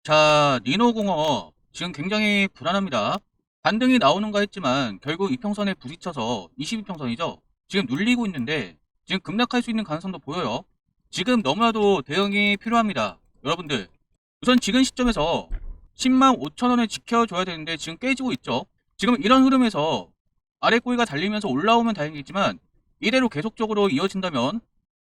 자, 니노공업 지금 굉장히 불안합니다. 반등이 나오는가 했지만 결국 이평선에 부딪혀서 22평선이죠. 지금 눌리고 있는데 지금 급락할 수 있는 가능성도 보여요. 지금 너무나도 대응이 필요합니다. 여러분들 우선 지금 시점에서 10만 5천 원을 지켜줘야 되는데 지금 깨지고 있죠. 지금 이런 흐름에서 아래 꼬리가 달리면서 올라오면 다행이지만 이대로 계속적으로 이어진다면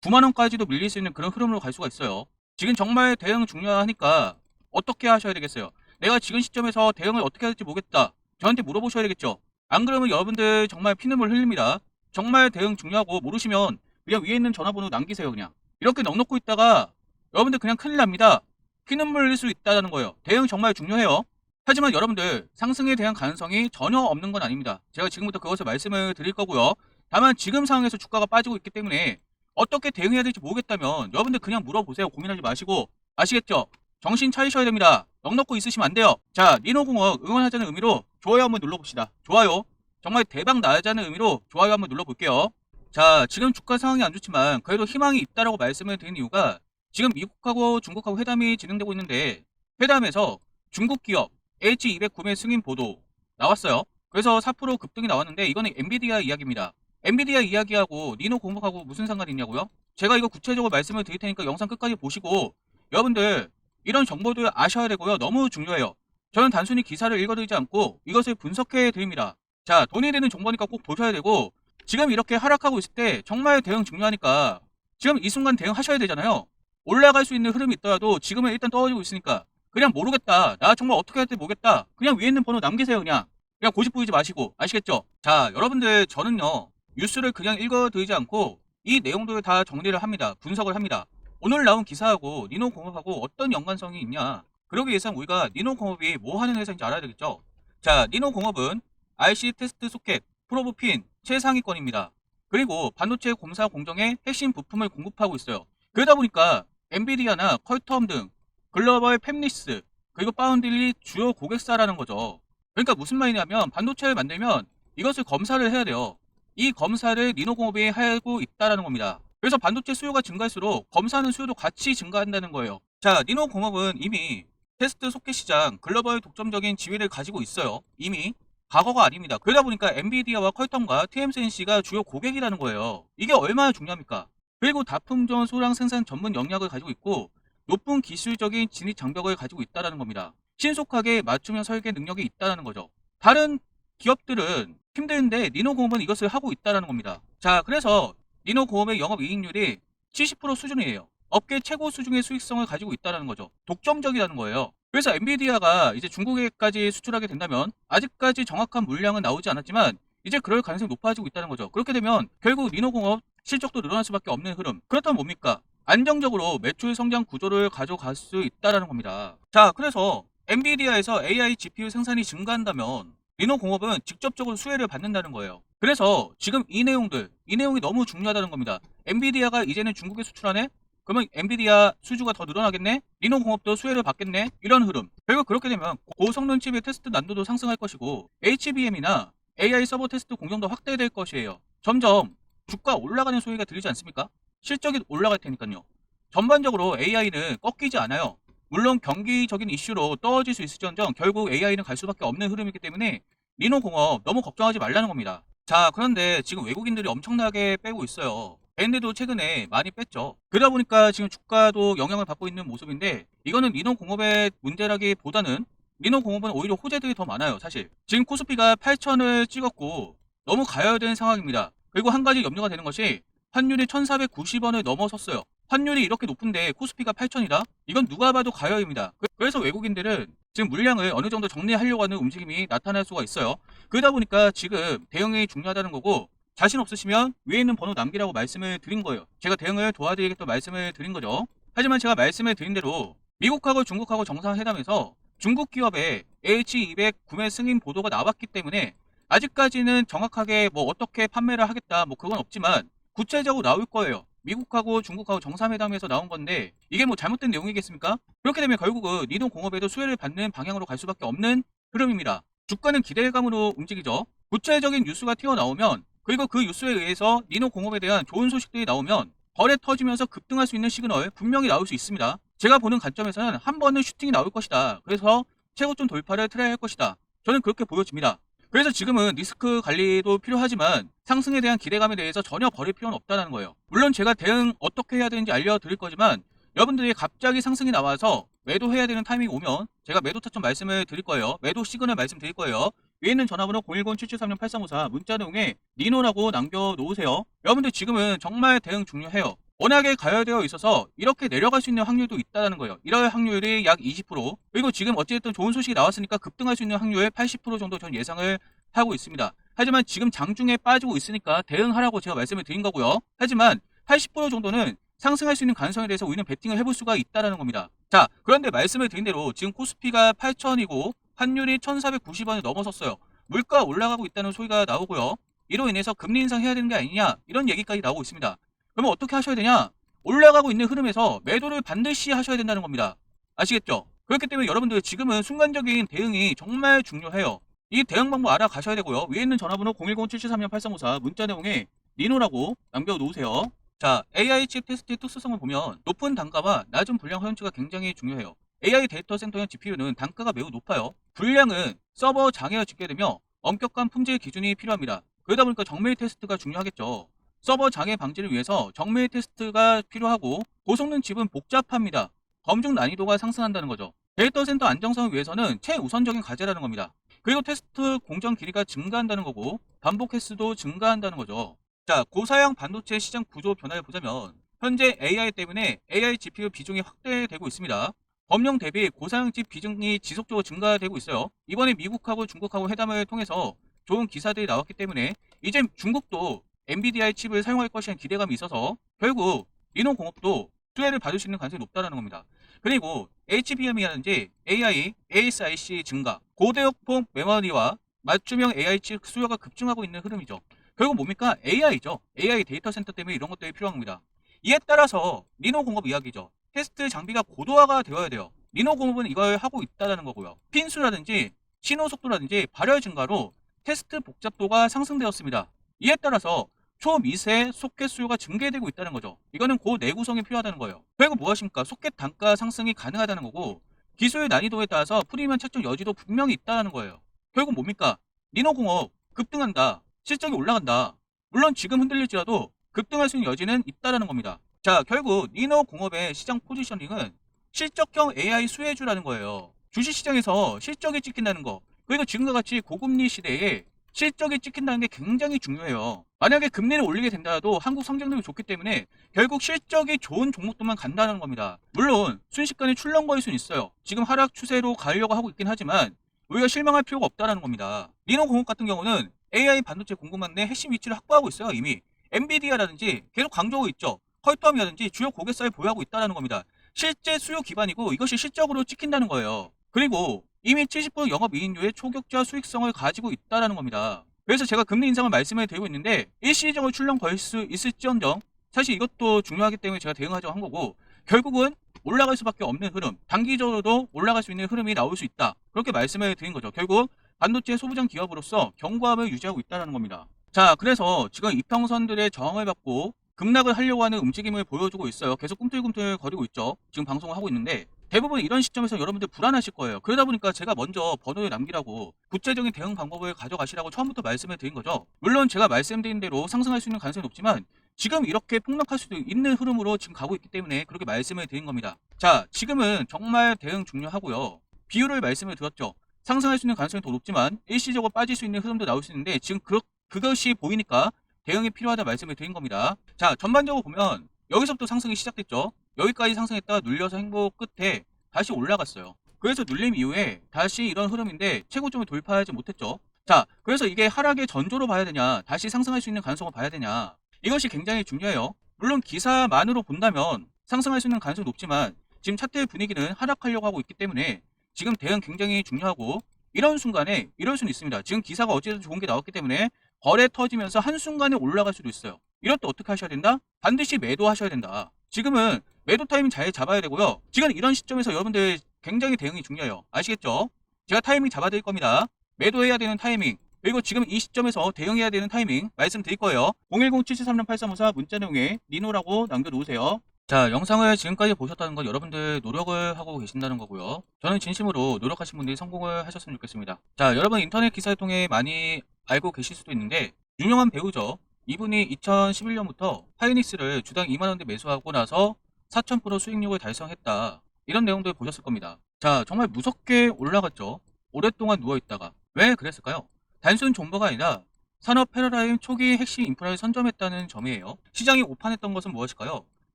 9만 원까지도 밀릴 수 있는 그런 흐름으로 갈 수가 있어요. 지금 정말 대응 중요하니까 어떻게 하셔야 되겠어요? 내가 지금 시점에서 대응을 어떻게 해야 될지 모르겠다. 저한테 물어보셔야 되겠죠. 안 그러면 여러분들 정말 피눈물 흘립니다. 정말 대응 중요하고 모르시면 그냥 위에 있는 전화번호 남기세요. 그냥 이렇게 넉넉고 있다가 여러분들 그냥 큰일 납니다. 피눈물 흘릴 수 있다는 거예요. 대응 정말 중요해요. 하지만 여러분들 상승에 대한 가능성이 전혀 없는 건 아닙니다. 제가 지금부터 그것을 말씀을 드릴 거고요. 다만 지금 상황에서 주가가 빠지고 있기 때문에 어떻게 대응해야 될지 모르겠다면 여러분들 그냥 물어보세요. 고민하지 마시고. 아시겠죠? 정신 차리셔야 됩니다. 넉넉고 있으시면 안 돼요. 자, 니노공업 응원하자는 의미로 좋아요 한번 눌러봅시다. 좋아요. 정말 대박 나자는 의미로 좋아요 한번 눌러볼게요. 자, 지금 주가 상황이 안 좋지만 그래도 희망이 있다라고 말씀을 드린 이유가 지금 미국하고 중국하고 회담이 진행되고 있는데 회담에서 중국 기업 H200 구매 승인 보도 나왔어요. 그래서 4% 급등이 나왔는데 이거는 엔비디아 이야기입니다. 엔비디아 이야기하고 니노공업하고 무슨 상관이 있냐고요? 제가 이거 구체적으로 말씀을 드릴 테니까 영상 끝까지 보시고 여러분들 이런 정보들 아셔야 되고요. 너무 중요해요. 저는 단순히 기사를 읽어드리지 않고 이것을 분석해 드립니다. 자, 돈이 되는 정보니까 꼭 보셔야 되고 지금 이렇게 하락하고 있을 때 정말 대응 중요하니까 지금 이 순간 대응하셔야 되잖아요. 올라갈 수 있는 흐름이 있더라도 지금은 일단 떨어지고 있으니까 그냥 모르겠다. 나 정말 어떻게 할지 모르겠다. 그냥 위에 있는 번호 남기세요. 그냥 고집 부리지 마시고. 아시겠죠? 자, 여러분들 저는요. 뉴스를 그냥 읽어드리지 않고 이 내용들을 다 정리를 합니다. 분석을 합니다. 오늘 나온 기사하고 니노공업하고 어떤 연관성이 있냐. 그러기 위해서는 우리가 니노공업이 뭐 하는 회사인지 알아야 되겠죠. 자, 니노공업은 IC 테스트 소켓, 프로브 핀 최상위권입니다. 그리고 반도체 공사 공정의 핵심 부품을 공급하고 있어요. 그러다 보니까 엔비디아나 퀄텀 등 글로벌 팹리스 그리고 파운드리 주요 고객사라는 거죠. 그러니까 무슨 말이냐면 반도체를 만들면 이것을 검사를 해야 돼요. 이 검사를 니노공업이 하고 있다라는 겁니다. 그래서 반도체 수요가 증가할수록 검사하는 수요도 같이 증가한다는 거예요. 자, 니노공업은 이미 테스트 소켓 시장 글로벌 독점적인 지위를 가지고 있어요. 이미 과거가 아닙니다. 그러다 보니까 엔비디아와 퀄텀과 TSMC가 주요 고객이라는 거예요. 이게 얼마나 중요합니까? 그리고 다품종 소량 생산 전문 역량을 가지고 있고 높은 기술적인 진입 장벽을 가지고 있다는 겁니다. 신속하게 맞춤형 설계 능력이 있다는 거죠. 다른 기업들은 힘든데 니노공업은 이것을 하고 있다는 겁니다. 자, 그래서 니노공업의 영업이익률이 70% 수준이에요. 업계 최고 수준의 수익성을 가지고 있다는 거죠. 독점적이라는 거예요. 그래서 엔비디아가 이제 중국에까지 수출하게 된다면 아직까지 정확한 물량은 나오지 않았지만 이제 그럴 가능성이 높아지고 있다는 거죠. 그렇게 되면 결국 니노공업 실적도 늘어날 수밖에 없는 흐름. 그렇다면 뭡니까? 안정적으로 매출 성장 구조를 가져갈 수 있다는 겁니다. 자, 그래서 엔비디아에서 AI GPU 생산이 증가한다면 리노공업은 직접적으로 수혜를 받는다는 거예요. 그래서 지금 이 내용이 너무 중요하다는 겁니다. 엔비디아가 이제는 중국에 수출하네? 그러면 엔비디아 수주가 더 늘어나겠네? 리노공업도 수혜를 받겠네? 이런 흐름. 결국 그렇게 되면 고성능 칩의 테스트 난도도 상승할 것이고 HBM이나 AI 서버 테스트 공정도 확대될 것이에요. 점점 주가 올라가는 소리가 들리지 않습니까? 실적이 올라갈 테니까요. 전반적으로 AI는 꺾이지 않아요. 물론 경기적인 이슈로 떨어질 수 있을지언정 결국 AI는 갈 수밖에 없는 흐름이기 때문에 리노공업 너무 걱정하지 말라는 겁니다. 자, 그런데 지금 외국인들이 엄청나게 빼고 있어요. 밴드도 최근에 많이 뺐죠. 그러다 보니까 지금 주가도 영향을 받고 있는 모습인데 이거는 리노공업의 문제라기보다는 리노공업은 오히려 호재들이 더 많아요. 사실 지금 코스피가 8천을 찍었고 너무 가열된 상황입니다. 그리고 한 가지 염려가 되는 것이 환율이 1490원을 넘어섰어요. 환율이 이렇게 높은데 코스피가 8천이다? 이건 누가 봐도 가열입니다. 그래서 외국인들은 지금 물량을 어느 정도 정리하려고 하는 움직임이 나타날 수가 있어요. 그러다 보니까 지금 대응이 중요하다는 거고 자신 없으시면 위에 있는 번호 남기라고 말씀을 드린 거예요. 제가 대응을 도와드리겠다고 말씀을 드린 거죠. 하지만 제가 말씀을 드린 대로 미국하고 중국하고 정상회담에서 중국 기업의 H200 구매 승인 보도가 나왔기 때문에 아직까지는 정확하게 뭐 어떻게 판매를 하겠다 뭐 그건 없지만 구체적으로 나올 거예요. 미국하고 중국하고 정상회담에서 나온 건데 이게 뭐 잘못된 내용이겠습니까? 그렇게 되면 결국은 니노공업에도 수혜를 받는 방향으로 갈 수밖에 없는 흐름입니다. 주가는 기대감으로 움직이죠. 구체적인 뉴스가 튀어나오면 그리고 그 뉴스에 의해서 니노공업에 대한 좋은 소식들이 나오면 거래 터지면서 급등할 수 있는 시그널 분명히 나올 수 있습니다. 제가 보는 관점에서는 한 번은 슈팅이 나올 것이다. 그래서 최고점 돌파를 트라이 할 것이다. 저는 그렇게 보여집니다. 그래서 지금은 리스크 관리도 필요하지만 상승에 대한 기대감에 대해서 전혀 버릴 필요는 없다는 거예요. 물론 제가 대응 어떻게 해야 되는지 알려드릴 거지만 여러분들이 갑자기 상승이 나와서 매도해야 되는 타이밍이 오면 제가 매도 타점 말씀을 드릴 거예요. 매도 시그널 말씀드릴 거예요. 위에 있는 전화번호 010-7736-8354 문자 내용에 니노라고 남겨놓으세요. 여러분들 지금은 정말 대응 중요해요. 워낙에 가열되어 있어서 이렇게 내려갈 수 있는 확률도 있다는 거예요. 이럴 확률이 약 20%, 그리고 지금 어쨌든 좋은 소식이 나왔으니까 급등할 수 있는 확률 80% 정도 전 예상을 하고 있습니다. 하지만 지금 장중에 빠지고 있으니까 대응하라고 제가 말씀을 드린 거고요. 하지만 80% 정도는 상승할 수 있는 가능성에 대해서 우리는 베팅을 해볼 수가 있다는 겁니다. 자, 그런데 말씀을 드린 대로 지금 코스피가 8,000이고 환율이 1,490원을 넘어섰어요. 물가 올라가고 있다는 소리가 나오고요. 이로 인해서 금리 인상해야 되는 게 아니냐, 이런 얘기까지 나오고 있습니다. 그러면 어떻게 하셔야 되냐? 올라가고 있는 흐름에서 매도를 반드시 하셔야 된다는 겁니다. 아시겠죠? 그렇기 때문에 여러분들 지금은 순간적인 대응이 정말 중요해요. 이 대응 방법 알아가셔야 되고요. 위에 있는 전화번호 010-7736-8354 문자 내용에 니노라고 남겨놓으세요. 자, AI 칩 테스트의 특수성을 보면 높은 단가와 낮은 분량 허용치가 굉장히 중요해요. AI 데이터 센터용 GPU는 단가가 매우 높아요. 분량은 서버 장애가 집계되며 엄격한 품질 기준이 필요합니다. 그러다 보니까 정밀 테스트가 중요하겠죠. 서버 장애 방지를 위해서 정밀 테스트가 필요하고 고성능 칩은 복잡합니다. 검증 난이도가 상승한다는 거죠. 데이터 센터 안정성을 위해서는 최우선적인 과제라는 겁니다. 그리고 테스트 공정 길이가 증가한다는 거고 반복 횟수도 증가한다는 거죠. 자, 고사양 반도체 시장 구조 변화를 보자면 현재 AI 때문에 AI GPU 비중이 확대되고 있습니다. 범용 대비 고사양 칩 비중이 지속적으로 증가되고 있어요. 이번에 미국하고 중국하고 회담을 통해서 좋은 기사들이 나왔기 때문에 이제 중국도 엔비디아의 칩을 사용할 것이라는 기대감이 있어서 결국 리노공업도 수혜를 받을 수 있는 가능성이 높다는 겁니다. 그리고 HBM이라든지 AI, ASIC 증가, 고대역폭 메모리와 맞춤형 AI 칩 수요가 급증하고 있는 흐름이죠. 결국 뭡니까? AI죠. AI 데이터 센터 때문에 이런 것들이 필요합니다. 이에 따라서 리노공업 이야기죠. 테스트 장비가 고도화가 되어야 돼요. 리노공업은 이걸 하고 있다는 거고요. 핀수라든지 신호 속도라든지 발열 증가로 테스트 복잡도가 상승되었습니다. 이에 따라서 초미세 소켓 수요가 증대되고 있다는 거죠. 이거는 고내구성이 필요하다는 거예요. 결국 무엇입니까? 소켓 단가 상승이 가능하다는 거고 기술 난이도에 따라서 프리미엄 책정 여지도 분명히 있다는 거예요. 결국 뭡니까? 리노공업 급등한다. 실적이 올라간다. 물론 지금 흔들릴지라도 급등할 수 있는 여지는 있다는 겁니다. 자, 결국 리노공업의 시장 포지셔닝은 실적형 AI 수혜주라는 거예요. 주식시장에서 실적이 찍힌다는 거, 그리고 지금과 같이 고금리 시대에 실적이 찍힌다는 게 굉장히 중요해요. 만약에 금리를 올리게 된다도 한국 성장률이 좋기 때문에 결국 실적이 좋은 종목들만 간다는 겁니다. 물론 순식간에 출렁거릴 수는 있어요. 지금 하락 추세로 가려고 하고 있긴 하지만 우리가 실망할 필요가 없다는 겁니다. 리노공업 같은 경우는 AI 반도체 공급망 내 핵심 위치를 확보하고 있어요. 이미 엔비디아라든지 계속 강조하고 있죠. 퀄텀이라든지 주요 고객사를 보유하고 있다는 겁니다. 실제 수요 기반이고 이것이 실적으로 찍힌다는 거예요. 그리고 이미 70% 영업이익률의 초격자 수익성을 가지고 있다는 겁니다. 그래서 제가 금리 인상을 말씀을 드리고 있는데 일시적으로 출렁 걸 수 있을지언정 사실 이것도 중요하기 때문에 제가 대응하자고 한 거고 결국은 올라갈 수밖에 없는 흐름, 단기적으로도 올라갈 수 있는 흐름이 나올 수 있다. 그렇게 말씀을 드린 거죠. 결국 반도체 소부장 기업으로서 견고함을 유지하고 있다는 겁니다. 자, 그래서 지금 이평선들의 저항을 받고 급락을 하려고 하는 움직임을 보여주고 있어요. 계속 꿈틀꿈틀 거리고 있죠. 지금 방송을 하고 있는데 대부분 이런 시점에서 여러분들 불안하실 거예요. 그러다 보니까 제가 먼저 번호에 남기라고 구체적인 대응 방법을 가져가시라고 처음부터 말씀을 드린 거죠. 물론 제가 말씀드린 대로 상승할 수 있는 가능성이 높지만 지금 이렇게 폭락할 수도 있는 흐름으로 지금 가고 있기 때문에 그렇게 말씀을 드린 겁니다. 자, 지금은 정말 대응 중요하고요. 비율을 말씀을 드렸죠. 상승할 수 있는 가능성이 더 높지만 일시적으로 빠질 수 있는 흐름도 나올 수 있는데 지금 그것이 보이니까 대응이 필요하다 말씀을 드린 겁니다. 자, 전반적으로 보면 여기서부터 상승이 시작됐죠. 여기까지 상승했다가 눌려서 행보 끝에 다시 올라갔어요. 그래서 눌림 이후에 다시 이런 흐름인데 최고점을 돌파하지 못했죠. 자, 그래서 이게 하락의 전조로 봐야 되냐, 다시 상승할 수 있는 가능성을 봐야 되냐, 이것이 굉장히 중요해요. 물론 기사만으로 본다면 상승할 수 있는 가능성이 높지만 지금 차트의 분위기는 하락하려고 하고 있기 때문에 지금 대응 굉장히 중요하고 이런 순간에 이럴 수는 있습니다. 지금 기사가 어찌됐든 좋은 게 나왔기 때문에 거래 터지면서 한순간에 올라갈 수도 있어요. 이럴 때 어떻게 하셔야 된다? 반드시 매도하셔야 된다. 지금은 매도 타이밍 잘 잡아야 되고요. 지금 이런 시점에서 여러분들 굉장히 대응이 중요해요. 아시겠죠? 제가 타이밍 잡아드릴 겁니다. 매도해야 되는 타이밍, 그리고 지금 이 시점에서 대응해야 되는 타이밍 말씀드릴 거예요. 010-7736-8354 문자 내용에 니노라고 남겨놓으세요. 자, 영상을 지금까지 보셨다는 건 여러분들 노력을 하고 계신다는 거고요. 저는 진심으로 노력하신 분들이 성공을 하셨으면 좋겠습니다. 자, 여러분 인터넷 기사를 통해 많이 알고 계실 수도 있는데 유명한 배우죠. 이분이 2011년부터 하이닉스를 주당 2만원대 매수하고 나서 4000% 수익률을 달성했다. 이런 내용들 보셨을 겁니다. 자, 정말 무섭게 올라갔죠. 오랫동안 누워있다가. 왜 그랬을까요? 단순 존버가 아니라 산업 패러다임 초기 핵심 인프라를 선점했다는 점이에요. 시장이 오판했던 것은 무엇일까요?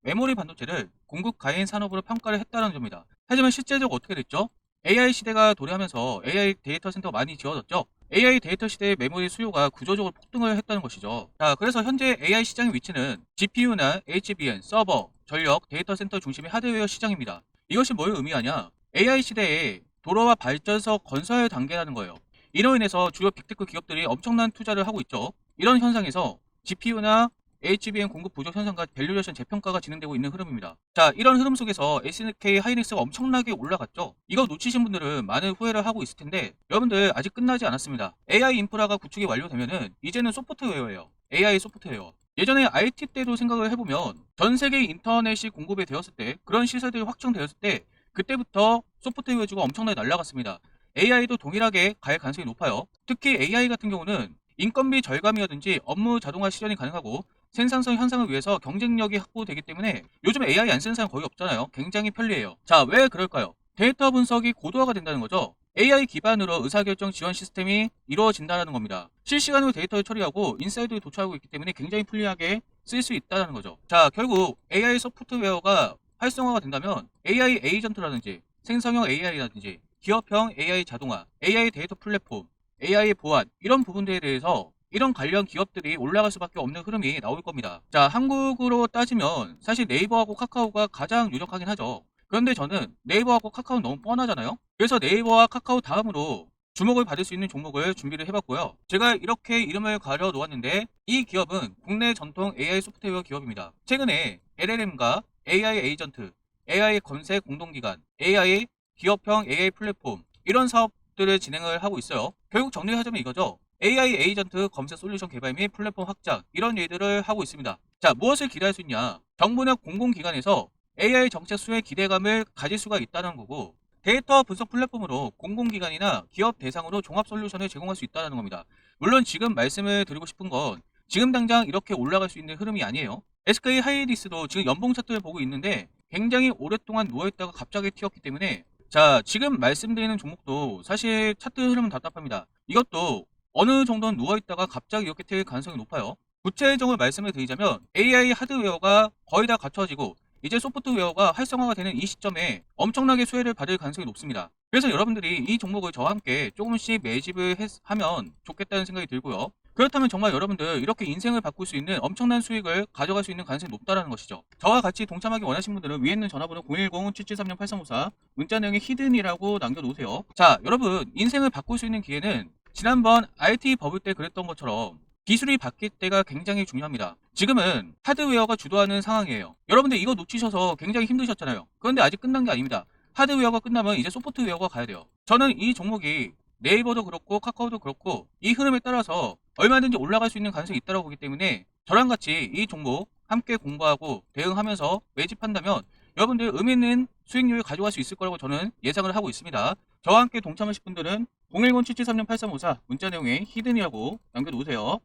메모리 반도체를 공급 가인 산업으로 평가를 했다는 점입니다. 하지만 실제적으로 어떻게 됐죠? AI 시대가 도래하면서 AI 데이터 센터가 많이 지어졌죠? AI 데이터 시대의 메모리 수요가 구조적으로 폭등을 했다는 것이죠. 자, 그래서 현재 AI 시장의 위치는 GPU나 HBM, 서버, 전력, 데이터 센터 중심의 하드웨어 시장입니다. 이것이 뭘 의미하냐? AI 시대에 도로와 발전소 건설 단계라는 거예요. 이로 인해서 주요 빅테크 기업들이 엄청난 투자를 하고 있죠. 이런 현상에서 GPU나 HBM 공급 부족 현상과 밸류레이션 재평가가 진행되고 있는 흐름입니다. 자, 이런 흐름 속에서 SK 하이닉스가 엄청나게 올라갔죠. 이거 놓치신 분들은 많은 후회를 하고 있을 텐데 여러분들 아직 끝나지 않았습니다. AI 인프라가 구축이 완료되면은 이제는 소프트웨어예요. AI 소프트웨어. 예전에 IT 때도 생각을 해보면 전 세계 인터넷이 공급이 되었을 때 그런 시설들이 확정되었을 때 그때부터 소프트웨어주가 엄청나게 날아갔습니다. AI도 동일하게 갈 가능성이 높아요. 특히 AI 같은 경우는 인건비 절감이라든지 업무 자동화 실현이 가능하고 생산성 향상을 위해서 경쟁력이 확보되기 때문에 요즘 AI 안 쓰는 사람 거의 없잖아요. 굉장히 편리해요. 자, 왜 그럴까요? 데이터 분석이 고도화가 된다는 거죠. AI 기반으로 의사결정 지원 시스템이 이루어진다는 겁니다. 실시간으로 데이터를 처리하고 인사이드를 도출하고 있기 때문에 굉장히 편리하게 쓸 수 있다는 거죠. 자, 결국 AI 소프트웨어가 활성화가 된다면 AI 에이전트라든지 생성형 AI라든지 기업형 AI 자동화, AI 데이터 플랫폼, AI 보안 이런 부분들에 대해서 이런 관련 기업들이 올라갈 수밖에 없는 흐름이 나올 겁니다. 자, 한국으로 따지면 사실 네이버하고 카카오가 가장 유력하긴 하죠. 그런데 저는 네이버하고 카카오는 너무 뻔하잖아요. 그래서 네이버와 카카오 다음으로 주목을 받을 수 있는 종목을 준비를 해봤고요. 제가 이렇게 이름을 가려 놓았는데 이 기업은 국내 전통 AI 소프트웨어 기업입니다. 최근에 LLM과 AI 에이전트, AI 검색 공동기관, AI 기업형 AI 플랫폼 이런 사업들을 진행을 하고 있어요. 결국 정리하자면 이거죠. AI 에이전트 검색 솔루션 개발 및 플랫폼 확장 이런 일들을 하고 있습니다. 자, 무엇을 기대할 수 있냐? 정부나 공공기관에서 AI 정책 수혜 기대감을 가질 수가 있다는 거고 데이터 분석 플랫폼으로 공공기관이나 기업 대상으로 종합 솔루션을 제공할 수 있다는 겁니다. 물론 지금 말씀을 드리고 싶은 건 지금 당장 이렇게 올라갈 수 있는 흐름이 아니에요. SK 하이닉스도 지금 연봉 차트를 보고 있는데 굉장히 오랫동안 누워있다가 갑자기 튀었기 때문에 자, 지금 말씀드리는 종목도 사실 차트 흐름은 답답합니다. 이것도 어느 정도는 누워있다가 갑자기 이렇게 튀을 가능성이 높아요. 구체적으로 말씀을 드리자면 AI 하드웨어가 거의 다 갖춰지고 이제 소프트웨어가 활성화가 되는 이 시점에 엄청나게 수혜를 받을 가능성이 높습니다. 그래서 여러분들이 이 종목을 저와 함께 조금씩 매집을 하면 좋겠다는 생각이 들고요. 그렇다면 정말 여러분들 이렇게 인생을 바꿀 수 있는 엄청난 수익을 가져갈 수 있는 가능성이 높다는 것이죠. 저와 같이 동참하기 원하시는 분들은 위에 있는 전화번호 010-7736-8354 문자 내용에 히든이라고 남겨놓으세요. 자, 여러분 인생을 바꿀 수 있는 기회는 지난번 IT 버블 때 그랬던 것처럼 기술이 바뀔 때가 굉장히 중요합니다. 지금은 하드웨어가 주도하는 상황이에요. 여러분들 이거 놓치셔서 굉장히 힘드셨잖아요. 그런데 아직 끝난 게 아닙니다. 하드웨어가 끝나면 이제 소프트웨어가 가야 돼요. 저는 이 종목이 네이버도 그렇고 카카오도 그렇고 이 흐름에 따라서 얼마든지 올라갈 수 있는 가능성이 있다고 보기 때문에 저랑 같이 이 종목 함께 공부하고 대응하면서 매집한다면 여러분들 의미 있는 수익률을 가져갈 수 있을 거라고 저는 예상을 하고 있습니다. 저와 함께 동참하실 분들은 010-7736-8354 문자 내용에 히든이라고 남겨놓으세요.